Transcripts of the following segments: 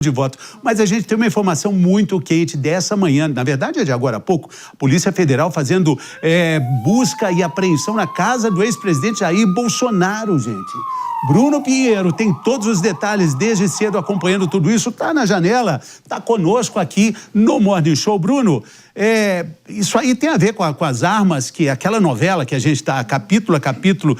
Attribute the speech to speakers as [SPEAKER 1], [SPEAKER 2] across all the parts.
[SPEAKER 1] de voto. Mas a gente tem uma informação muito quente dessa manhã, na verdade é de agora a pouco, a Polícia Federal fazendo busca e apreensão na casa do ex-presidente Jair Bolsonaro, gente. Bruno Pinheiro tem todos os detalhes desde cedo acompanhando tudo isso, tá na janela, tá conosco aqui no Morning Show. Bruno, isso aí tem a ver com as armas, que aquela novela que a gente está capítulo a capítulo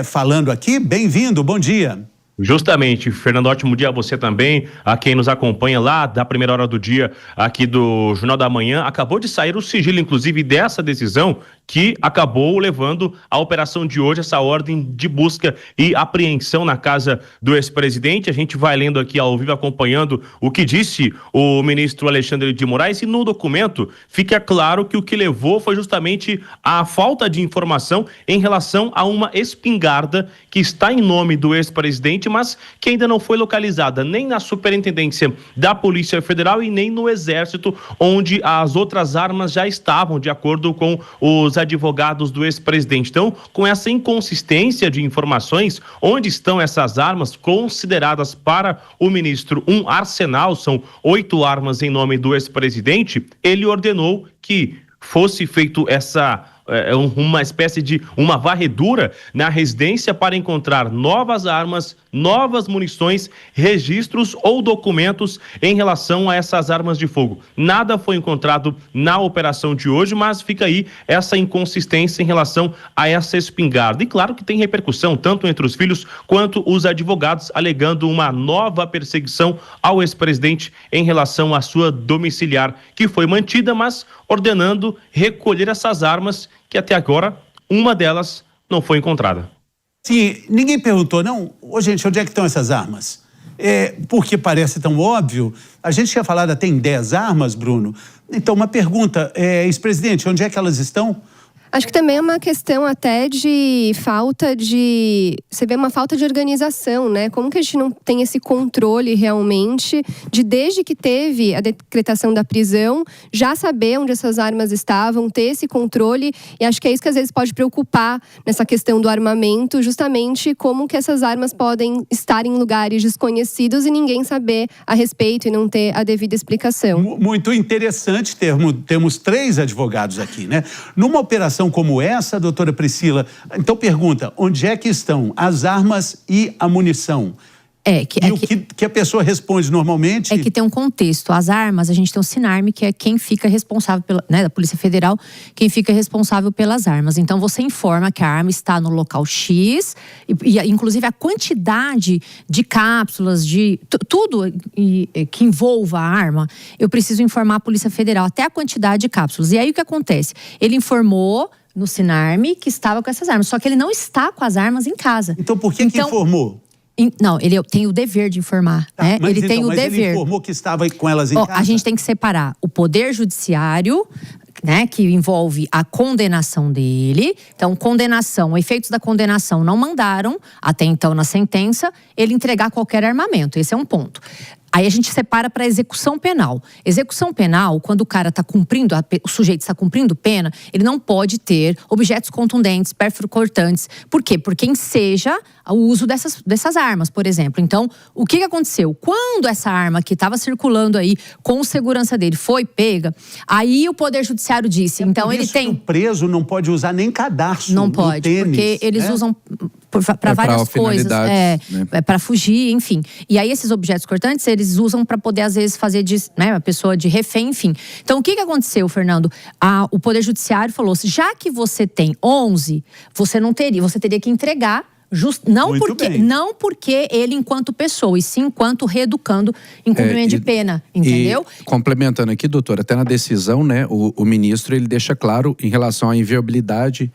[SPEAKER 1] falando aqui. Bem-vindo, bom dia.
[SPEAKER 2] Justamente, Fernando, ótimo dia a você também, a quem nos acompanha lá da primeira hora do dia aqui do Jornal da Manhã. Acabou de sair o sigilo, inclusive, dessa decisão que acabou levando a operação de hoje, essa ordem de busca e apreensão na casa do ex-presidente. A gente vai lendo aqui ao vivo, acompanhando o que disse o ministro Alexandre de Moraes, e no documento fica claro que o que levou foi justamente a falta de informação em relação a uma espingarda que está em nome do ex-presidente, mas que ainda não foi localizada nem na Superintendência da Polícia Federal e nem no Exército, onde as outras armas já estavam, de acordo com os advogados do ex-presidente. Então, com essa inconsistência de informações, onde estão essas armas consideradas para o ministro um arsenal, são 8 armas em nome do ex-presidente, ele ordenou que fosse feito uma espécie de uma varredura na residência para encontrar novas armas, novas munições, registros ou documentos em relação a essas armas de fogo. Nada foi encontrado na operação de hoje, mas fica aí essa inconsistência em relação a essa espingarda. E claro que tem repercussão tanto entre os filhos quanto os advogados, alegando uma nova perseguição ao ex-presidente em relação à sua domiciliar, que foi mantida, mas ordenando recolher essas armas, que até agora uma delas não foi encontrada.
[SPEAKER 1] Sim, ninguém perguntou, não? Ô, gente, onde é que estão essas armas? Porque parece tão óbvio. A gente tinha falado até em 10 armas, Bruno. Então, uma pergunta, ex-presidente, onde é que elas estão?
[SPEAKER 3] Acho que também é uma questão até de falta de... Você vê uma falta de organização, né? Como que a gente não tem esse controle realmente de, desde que teve a decretação da prisão, já saber onde essas armas estavam, ter esse controle. E acho que é isso que às vezes pode preocupar nessa questão do armamento, justamente como que essas armas podem estar em lugares desconhecidos e ninguém saber a respeito e não ter a devida explicação.
[SPEAKER 1] Muito interessante termos 3 advogados aqui, né? Numa operação como essa, doutora Priscila, então pergunta, onde é que estão as armas e a munição? O que a pessoa responde normalmente...
[SPEAKER 4] É que tem um contexto. As armas, a gente tem o Sinarme, que é quem fica responsável, da Polícia Federal, quem fica responsável pelas armas. Então, você informa que a arma está no local X, e inclusive a quantidade de cápsulas, de tudo que envolva a arma, eu preciso informar a Polícia Federal, até a quantidade de cápsulas. E aí, o que acontece? Ele informou no Sinarme que estava com essas armas, só que ele não está com as armas em casa.
[SPEAKER 1] Então, por que informou?
[SPEAKER 4] Não, ele tem o dever de informar, né?
[SPEAKER 1] Mas
[SPEAKER 4] ele tem o dever.
[SPEAKER 1] Ele informou que estava com elas em casa?
[SPEAKER 4] A gente tem que separar o poder judiciário, né, que envolve a condenação dele. Então, condenação, efeitos da condenação não mandaram, até então na sentença, ele entregar qualquer armamento. Esse é um ponto. Aí a gente separa para execução penal. Execução penal, quando o cara está cumprindo, o sujeito está cumprindo pena, ele não pode ter objetos contundentes, perfurocortantes. Por quê? Porque enseja o uso dessas armas, por exemplo. Então, o que aconteceu? Quando essa arma que estava circulando aí com segurança dele foi pega, aí o Poder Judiciário disse, então ele tem...
[SPEAKER 1] O preso não pode usar nem cadarço.
[SPEAKER 4] Não pode, tênis, porque eles usam para várias coisas, para fugir, enfim. E aí esses objetos cortantes, eles usam para poder às vezes fazer a pessoa de refém, enfim. Então o que aconteceu, Fernando? O Poder Judiciário falou, já que você tem 11, você teria que entregar. Não porque ele enquanto pessoa, e sim enquanto reeducando em cumprimento de pena, entendeu?
[SPEAKER 5] E, complementando aqui, doutora, até na decisão, né, o ministro, ele deixa claro em relação à inviolabilidade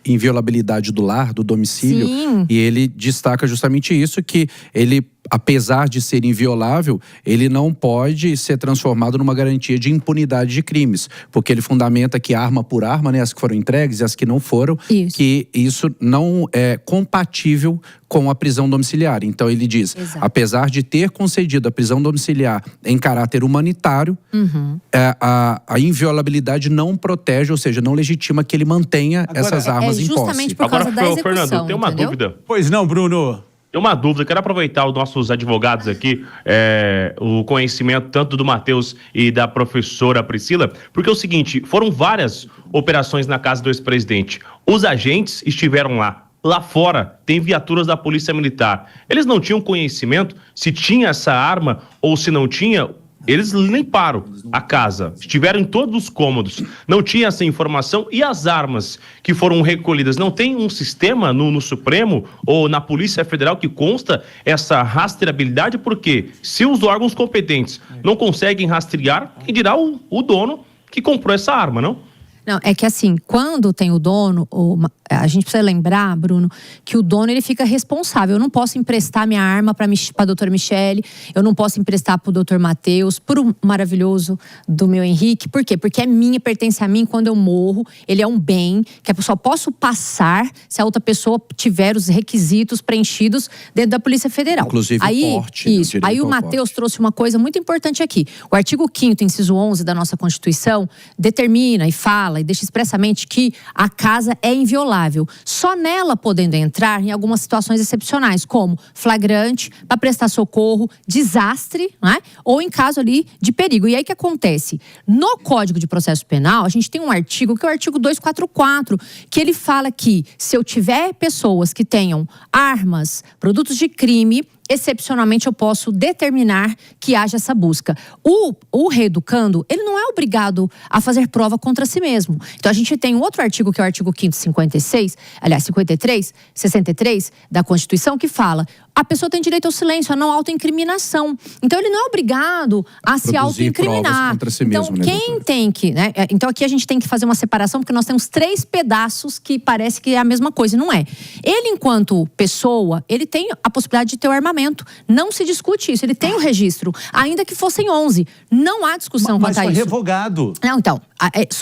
[SPEAKER 5] do lar, do domicílio. Sim. E ele destaca justamente isso, que ele, apesar de ser inviolável, ele não pode ser transformado numa garantia de impunidade de crimes, porque ele fundamenta que arma por arma, né, as que foram entregues e as que não foram, que isso não é compatível com a prisão domiciliar. Então ele diz, apesar de ter concedido a prisão domiciliar em caráter humanitário, a inviolabilidade não protege, ou seja, não legitima que ele mantenha essas armas em posse.
[SPEAKER 4] Justamente por causa da execução,
[SPEAKER 2] Fernando, tem uma dúvida.
[SPEAKER 1] Pois não, Bruno?
[SPEAKER 2] Tem uma dúvida, quero aproveitar os nossos advogados aqui, o conhecimento tanto do Matheus e da professora Priscila, porque é o seguinte, foram várias operações na casa do ex-presidente. Os agentes estiveram lá. Lá fora tem viaturas da Polícia Militar. Eles não tinham conhecimento se tinha essa arma ou se não tinha. Eles limparam a casa, estiveram em todos os cômodos, não tinha essa informação. E as armas que foram recolhidas, não tem um sistema no Supremo ou na Polícia Federal que consta essa rastreabilidade? Porque se os órgãos competentes não conseguem rastrear, quem dirá o dono que comprou essa arma, não?
[SPEAKER 4] Não, é que assim, quando tem o dono, a gente precisa lembrar, Bruno, que o dono ele fica responsável. Eu não posso emprestar minha arma para a doutora Michele, eu não posso emprestar para o doutor Matheus, para o maravilhoso do meu Henrique. Por quê? Porque é minha, pertence a mim. Quando eu morro, ele é um bem que eu só posso passar se a outra pessoa tiver os requisitos preenchidos dentro da Polícia Federal.
[SPEAKER 5] Inclusive
[SPEAKER 4] aí,
[SPEAKER 5] o porte.
[SPEAKER 4] Isso. Aí o Matheus trouxe uma coisa muito importante aqui. O artigo 5º, inciso 11 da nossa Constituição, determina e fala e deixa expressamente que a casa é inviolável. Só nela podendo entrar em algumas situações excepcionais, como flagrante, para prestar socorro, desastre, né? Ou em caso ali de perigo. E aí o que acontece? No Código de Processo Penal, a gente tem um artigo, que é o artigo 244, que ele fala que se eu tiver pessoas que tenham armas, produtos de crime, excepcionalmente eu posso determinar que haja essa busca. O reeducando, ele não é obrigado a fazer prova contra si mesmo. Então a gente tem um outro artigo, que é o artigo 5º 63 da Constituição, que fala: a pessoa tem direito ao silêncio, a não autoincriminação. Então ele não é obrigado a se autoincriminar.
[SPEAKER 5] Si
[SPEAKER 4] então
[SPEAKER 5] mesmo, né,
[SPEAKER 4] quem
[SPEAKER 5] doutora?
[SPEAKER 4] tem que, né? Então aqui a gente tem que fazer uma separação, porque nós temos 3 pedaços que parece que é a mesma coisa, e não é. Ele, enquanto pessoa, ele tem a possibilidade de ter o armamento. Não se discute isso, ele tem o registro, ainda que fossem 11. Não há discussão quanto a isso.
[SPEAKER 1] Mas foi revogado.
[SPEAKER 4] Não, então,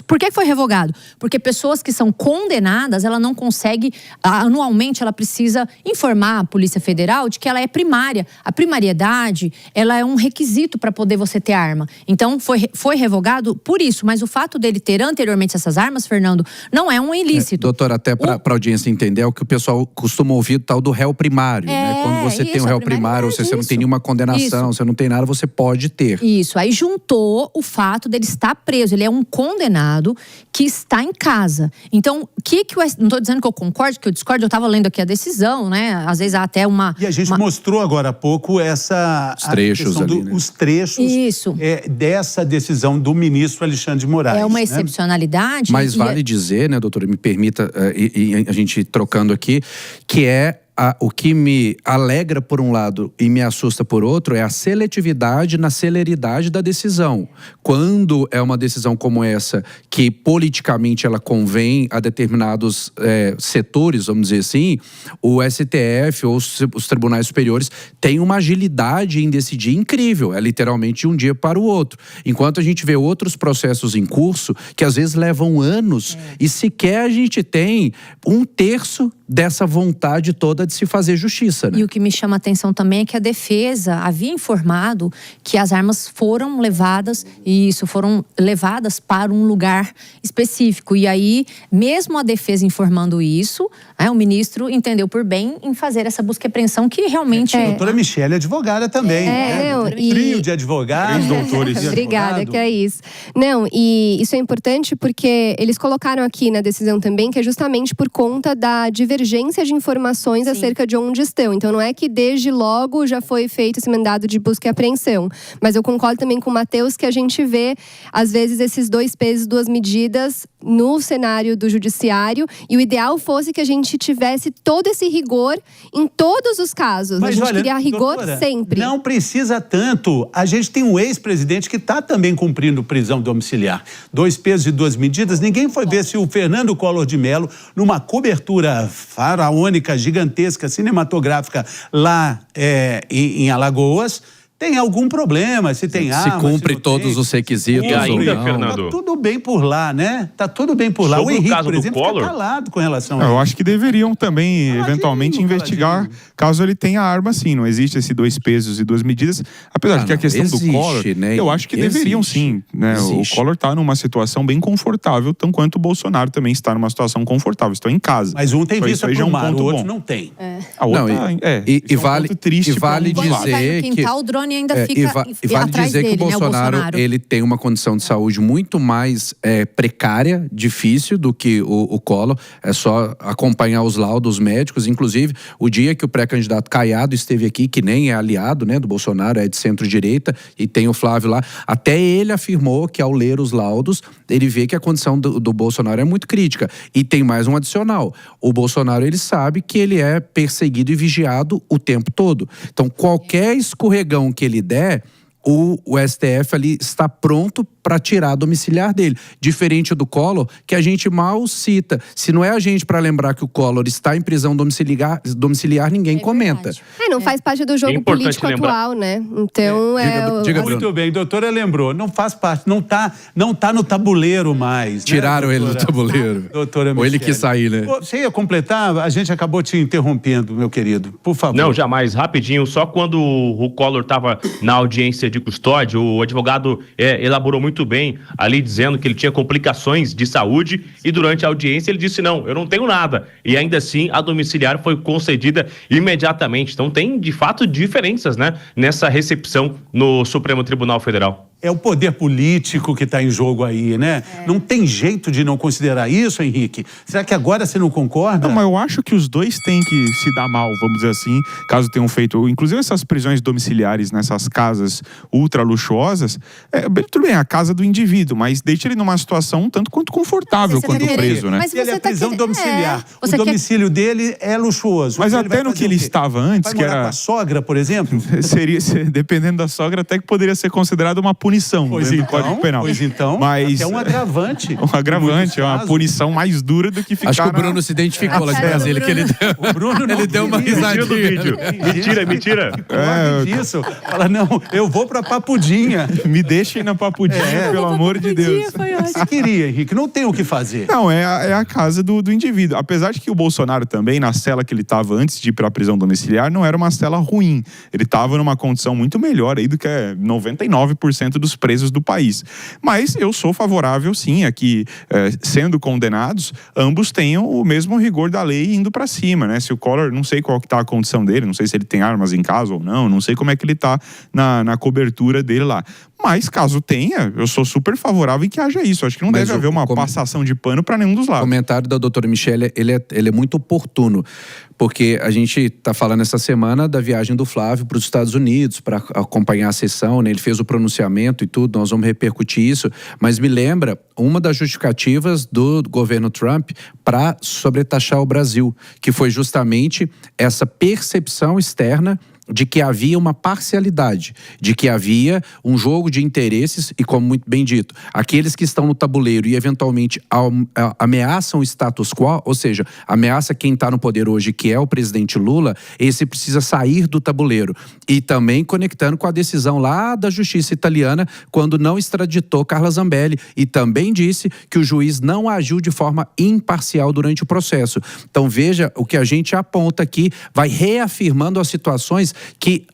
[SPEAKER 4] por que foi revogado? Porque pessoas que são condenadas, ela não consegue, anualmente ela precisa informar a Polícia Federal de que ela é primária. A primariedade, ela é um requisito para poder você ter arma. Então, foi revogado por isso, mas o fato dele ter anteriormente essas armas, Fernando, não é um ilícito.
[SPEAKER 5] Doutora, até para a audiência entender, é o que o pessoal costuma ouvir, o tal do réu primário, né? Quando você tem um réu primário, ou seja, você não tem nenhuma condenação, você não tem nada, você pode ter.
[SPEAKER 4] Isso, aí juntou o fato dele estar preso, ele é um condenado que está em casa. Então, não estou dizendo que eu concordo, que eu discordo, eu estava lendo aqui a decisão, né? Às vezes há até uma...
[SPEAKER 1] E a gente mostrou agora há pouco os
[SPEAKER 5] trechos ali, né?
[SPEAKER 1] Os trechos dessa decisão do ministro Alexandre de Moraes.
[SPEAKER 4] É uma excepcionalidade.
[SPEAKER 5] Mas vale dizer, né, doutora, me permita, e a gente trocando aqui, que o que me alegra por um lado e me assusta por outro é a seletividade na celeridade da decisão. Quando é uma decisão como essa, que politicamente ela convém a determinados setores, vamos dizer assim, o STF ou os tribunais superiores têm uma agilidade em decidir incrível. É literalmente de um dia para o outro. Enquanto a gente vê outros processos em curso, que às vezes levam anos, e sequer a gente tem 1/3 dessa vontade toda de se fazer justiça, né?
[SPEAKER 4] E o que me chama a atenção também é que a defesa havia informado que as armas foram levadas para um lugar específico. E aí, mesmo a defesa informando isso, o ministro entendeu por bem em fazer essa busca e apreensão, que realmente...
[SPEAKER 1] A doutora Michele é advogada também. Trio de advogados, doutores de
[SPEAKER 3] Obrigada,
[SPEAKER 1] advogado.
[SPEAKER 3] que é isso. Não, e isso é importante porque eles colocaram aqui na decisão também que é justamente por conta da divergência de informações acerca de onde estão. Então não é que desde logo já foi feito esse mandado de busca e apreensão. Mas eu concordo também com o Matheus que a gente vê, às vezes, esses 2 pesos, 2 medidas no cenário do judiciário. E o ideal fosse que a gente tivesse todo esse rigor em todos os casos.
[SPEAKER 1] Mas,
[SPEAKER 3] a gente queria rigor,
[SPEAKER 1] doutora,
[SPEAKER 3] sempre.
[SPEAKER 1] Não precisa tanto. A gente tem um ex-presidente que está também cumprindo prisão domiciliar. 2 pesos e 2 medidas. Ninguém foi ver se o Fernando Collor de Mello, numa cobertura faraônica, gigantesca, cinematográfica lá em Alagoas, tem algum problema, se tem arma,
[SPEAKER 5] se cumpre
[SPEAKER 1] se
[SPEAKER 5] todos os requisitos
[SPEAKER 2] E ainda,
[SPEAKER 5] ou não.
[SPEAKER 2] Fernando?
[SPEAKER 1] Tá tudo bem por lá, né? Tá tudo bem por lá.
[SPEAKER 2] Sobre
[SPEAKER 1] O Henrique,
[SPEAKER 2] caso
[SPEAKER 1] por
[SPEAKER 2] do
[SPEAKER 1] exemplo,
[SPEAKER 2] Collor,
[SPEAKER 1] fica calado com relação a
[SPEAKER 6] Eu
[SPEAKER 1] isso.
[SPEAKER 6] acho que deveriam também, eventualmente, investigar caso ele tenha arma, sim. Não existe esse 2 pesos e 2 medidas. Apesar de que a questão do Collor,
[SPEAKER 5] né?
[SPEAKER 6] eu acho que deveriam sim. Né? O Collor está numa situação bem confortável, tanto quanto o Bolsonaro também está numa situação confortável. Estão em casa.
[SPEAKER 1] Mas um tem vista pro mar, o outro
[SPEAKER 6] bom.
[SPEAKER 1] não tem.
[SPEAKER 6] A outra,
[SPEAKER 5] E vale,
[SPEAKER 6] triste
[SPEAKER 5] e vale
[SPEAKER 6] pra um lado.
[SPEAKER 5] dizer
[SPEAKER 4] no
[SPEAKER 5] que
[SPEAKER 4] quintal, o drone ainda fica
[SPEAKER 5] e vale
[SPEAKER 4] atrás
[SPEAKER 5] dizer
[SPEAKER 4] dele,
[SPEAKER 5] que o Bolsonaro, ele tem uma condição de saúde muito mais precária, difícil do que o Collor. É só acompanhar os laudos médicos. Inclusive, o dia que o pré-candidato Caiado esteve aqui, que nem é aliado, né, do Bolsonaro, é de centro-direita, e tem o Flávio lá, até ele afirmou que ao ler os laudos, ele vê que a condição do Bolsonaro é muito crítica. E tem mais um adicional. O Bolsonaro, ele sabe que ele é perseguido e vigiado o tempo todo. Então, qualquer escorregão que ele der, o STF ali está pronto para tirar a domiciliar dele. Diferente do Collor, que a gente mal cita. Se não é a gente para lembrar que o Collor está em prisão domiciliar ninguém comenta.
[SPEAKER 3] Não faz parte do jogo político atual, né? Então,
[SPEAKER 5] diga,
[SPEAKER 1] Muito bem, doutora lembrou. Não faz parte, não tá no tabuleiro mais.
[SPEAKER 5] Tiraram, né, ele do tabuleiro.
[SPEAKER 1] Doutora
[SPEAKER 5] Ou ele quis sair, né?
[SPEAKER 1] Você ia completar? A gente acabou te interrompendo, meu querido. Por favor.
[SPEAKER 2] Não, jamais. Rapidinho. Só quando o Collor estava na audiência de custódia, o advogado elaborou muito bem ali, dizendo que ele tinha complicações de saúde, e durante a audiência ele disse: não, eu não tenho nada. E ainda assim, a domiciliar foi concedida imediatamente. Então tem, de fato, diferenças, né, nessa recepção no Supremo Tribunal Federal.
[SPEAKER 1] É o poder político que está em jogo aí, né? Não tem jeito de não considerar isso, Henrique? Será que agora você não concorda?
[SPEAKER 6] Não, mas eu acho que os dois têm que se dar mal, vamos dizer assim, caso tenham feito, inclusive essas prisões domiciliares nessas casas ultra luxuosas, tudo bem, a casa do indivíduo, mas deixa ele numa situação um tanto quanto confortável quanto preso, né?
[SPEAKER 3] Mas
[SPEAKER 1] ele é prisão domiciliar. O
[SPEAKER 3] Você
[SPEAKER 1] domicílio dele é luxuoso.
[SPEAKER 6] Mas
[SPEAKER 1] Ele
[SPEAKER 6] até no que ele estava antes,
[SPEAKER 1] vai
[SPEAKER 6] que
[SPEAKER 1] morar
[SPEAKER 6] era...
[SPEAKER 1] com a sogra, por exemplo?
[SPEAKER 6] Seria, dependendo da sogra, até que poderia ser considerado uma punição dentro do Código Penal.
[SPEAKER 1] Pois então,
[SPEAKER 6] mas
[SPEAKER 1] é um agravante.
[SPEAKER 6] Um agravante, é uma punição mais dura do que ficar...
[SPEAKER 5] Acho que o Bruno se identificou lá de Brasília, que ele deu,
[SPEAKER 1] O Bruno não
[SPEAKER 5] ele deu uma
[SPEAKER 1] queria.
[SPEAKER 5] risadinha.
[SPEAKER 2] Mentira.
[SPEAKER 1] Disso. Fala, não, eu vou pra Papudinha.
[SPEAKER 6] Me deixem na Papudinha, pelo amor de Deus.
[SPEAKER 1] Você queria, Henrique, não tem o que fazer.
[SPEAKER 6] Não, é a casa do indivíduo. Apesar de que o Bolsonaro também, na cela que ele estava antes de ir para a prisão domiciliar, não era uma cela ruim. Ele estava numa condição muito melhor aí do que 99% dos presos do país. Mas eu sou favorável, sim, a que, sendo condenados, ambos tenham o mesmo rigor da lei indo para cima, né? Se o Collor, não sei qual que tá a condição dele, não sei se ele tem armas em casa ou não sei como é que ele tá na cobertura dele lá. Mas, caso tenha, eu sou super favorável em que haja isso. Acho que não deve haver uma passação de pano para nenhum dos lados.
[SPEAKER 5] O comentário da doutora Michele, ele é muito oportuno, porque a gente está falando essa semana da viagem do Flávio para os Estados Unidos, para acompanhar a sessão, né? Ele fez o pronunciamento e tudo, nós vamos repercutir isso, mas me lembra uma das justificativas do governo Trump para sobretaxar o Brasil, que foi justamente essa percepção externa de que havia uma parcialidade, de que havia um jogo de interesses e, como muito bem dito, aqueles que estão no tabuleiro e eventualmente ameaçam o status quo, ou seja, ameaça quem está no poder hoje, que é o presidente Lula, esse precisa sair do tabuleiro. E também conectando com a decisão lá da justiça italiana, quando não extraditou Carla Zambelli, e também disse que o juiz não agiu de forma imparcial durante o processo. Então veja, o que a gente aponta aqui vai reafirmando as situações que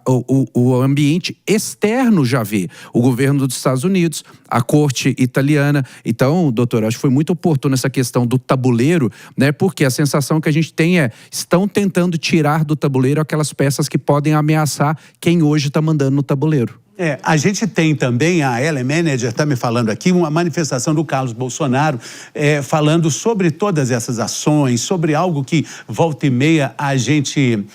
[SPEAKER 5] o ambiente externo já vê. O governo dos Estados Unidos, a corte italiana. Então, doutor, acho que foi muito oportuno essa questão do tabuleiro, né? Porque a sensação que a gente tem estão tentando tirar do tabuleiro aquelas peças que podem ameaçar quem hoje está mandando no tabuleiro.
[SPEAKER 1] A gente tem também, a Ellen Manager está me falando aqui, uma manifestação do Carlos Bolsonaro falando sobre todas essas ações, sobre algo que volta e meia a gente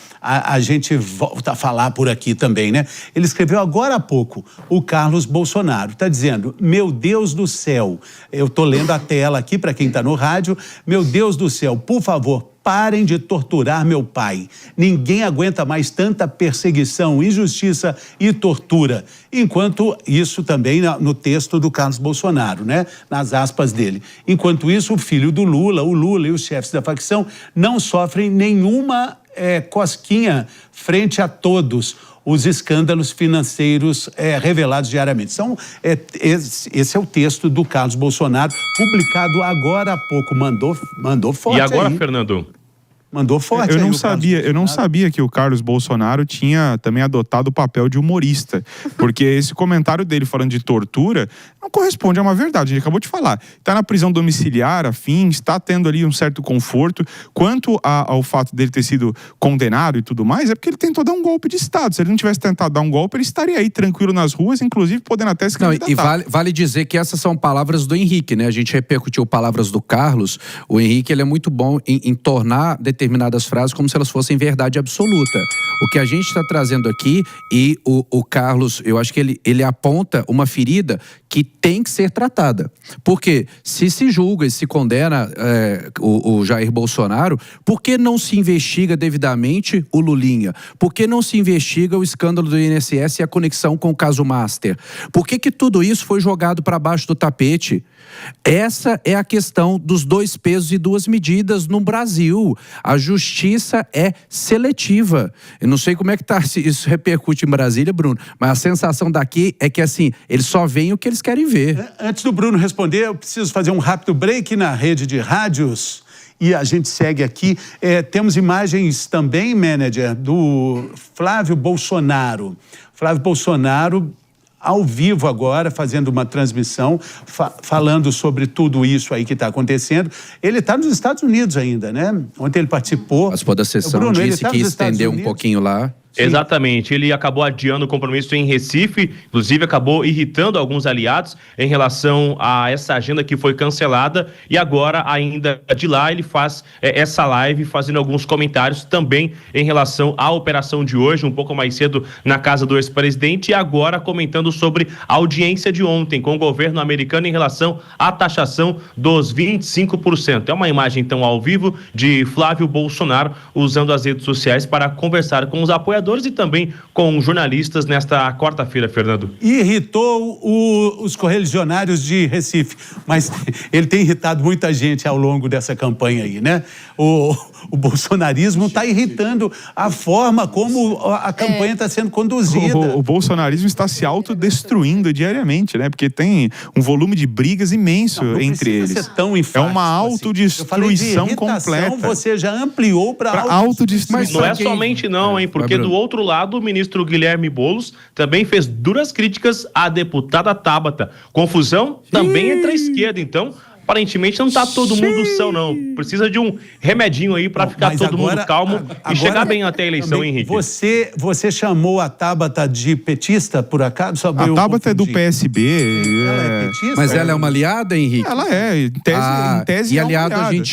[SPEAKER 1] volta a falar por aqui também, né? Ele escreveu agora há pouco, o Carlos Bolsonaro está dizendo: meu Deus do céu, eu estou lendo a tela aqui para quem está no rádio, meu Deus do céu, por favor, parem de torturar meu pai. Ninguém aguenta mais tanta perseguição, injustiça e tortura. Enquanto isso também no texto do Carlos Bolsonaro, né? Nas aspas dele. Enquanto isso, o filho do Lula, o Lula e os chefes da facção não sofrem nenhuma cosquinha frente a todos. os escândalos financeiros revelados diariamente. Esse é o texto do Carlos Bolsonaro, publicado agora há pouco. Mandou forte.
[SPEAKER 2] E agora,
[SPEAKER 1] aí.
[SPEAKER 2] Fernando?
[SPEAKER 1] Mandou forte.
[SPEAKER 6] Eu não sabia que o Carlos Bolsonaro tinha também adotado o papel de humorista. Porque esse comentário dele falando de tortura não corresponde a uma verdade. Ele acabou de falar. Está na prisão domiciliar, afim, está tendo ali um certo conforto. Quanto ao fato dele ter sido condenado e tudo mais, é porque ele tentou dar um golpe de Estado. Se ele não tivesse tentado dar um golpe, ele estaria aí tranquilo nas ruas, inclusive podendo até se candidatar.
[SPEAKER 5] E vale dizer que essas são palavras do Henrique, né? A gente repercutiu palavras do Carlos. O Henrique, ele é muito bom em tornar determinadas frases como se elas fossem verdade absoluta. O que a gente está trazendo aqui, e o Carlos, eu acho que ele aponta uma ferida que tem que ser tratada. Porque se julga e se condena o Jair Bolsonaro, por que não se investiga devidamente o Lulinha? Por que não se investiga o escândalo do INSS e a conexão com o caso Master? Por que tudo isso foi jogado para baixo do tapete? Essa é a questão dos 2 pesos e 2 medidas no Brasil. A justiça é seletiva. Eu não sei como é que isso repercute em Brasília, Bruno, mas a sensação daqui é que, assim, eles só veem o que eles querem ver.
[SPEAKER 1] Antes do Bruno responder, eu preciso fazer um rápido break na rede de rádios e a gente segue aqui. Temos imagens também, manager, do Flávio Bolsonaro. Flávio Bolsonaro ao vivo agora, fazendo uma transmissão, falando sobre tudo isso aí que está acontecendo. Ele está nos Estados Unidos ainda, né? Ontem ele participou.
[SPEAKER 5] Participou da sessão, Bruno, disse que estendeu um pouquinho lá.
[SPEAKER 2] Sim. Exatamente, ele acabou adiando o compromisso em Recife, inclusive acabou irritando alguns aliados em relação a essa agenda que foi cancelada, e agora ainda de lá ele faz essa live fazendo alguns comentários também em relação à operação de hoje, um pouco mais cedo na casa do ex-presidente, e agora comentando sobre a audiência de ontem com o governo americano em relação à taxação dos 25%. É uma imagem então ao vivo de Flávio Bolsonaro usando as redes sociais para conversar com os apoiadores e também com jornalistas nesta quarta-feira, Fernando.
[SPEAKER 1] Irritou os correligionários de Recife, mas ele tem irritado muita gente ao longo dessa campanha aí, né? O bolsonarismo está irritando a forma como a campanha está sendo conduzida.
[SPEAKER 6] O bolsonarismo está se autodestruindo diariamente, né? Porque tem um volume de brigas imenso entre eles.
[SPEAKER 1] Ser tão enfático,
[SPEAKER 6] é uma autodestruição completa.
[SPEAKER 1] Você já ampliou para
[SPEAKER 6] autodestruição.
[SPEAKER 2] Não é somente não, hein? Porque do outro lado, o ministro Guilherme Boulos também fez duras críticas à deputada Tabata. Confusão também entre a esquerda, então aparentemente não tá todo mundo são, não. Precisa de um remedinho aí para ficar todo mundo calmo e chegar bem até a eleição,
[SPEAKER 1] também,
[SPEAKER 2] Henrique.
[SPEAKER 1] Você chamou a Tabata de petista, por acaso?
[SPEAKER 6] A Tabata é do PSB.
[SPEAKER 1] Ela é petista?
[SPEAKER 5] Mas ela é uma aliada, Henrique?
[SPEAKER 6] Ela é. Em tese
[SPEAKER 5] e aliado a gente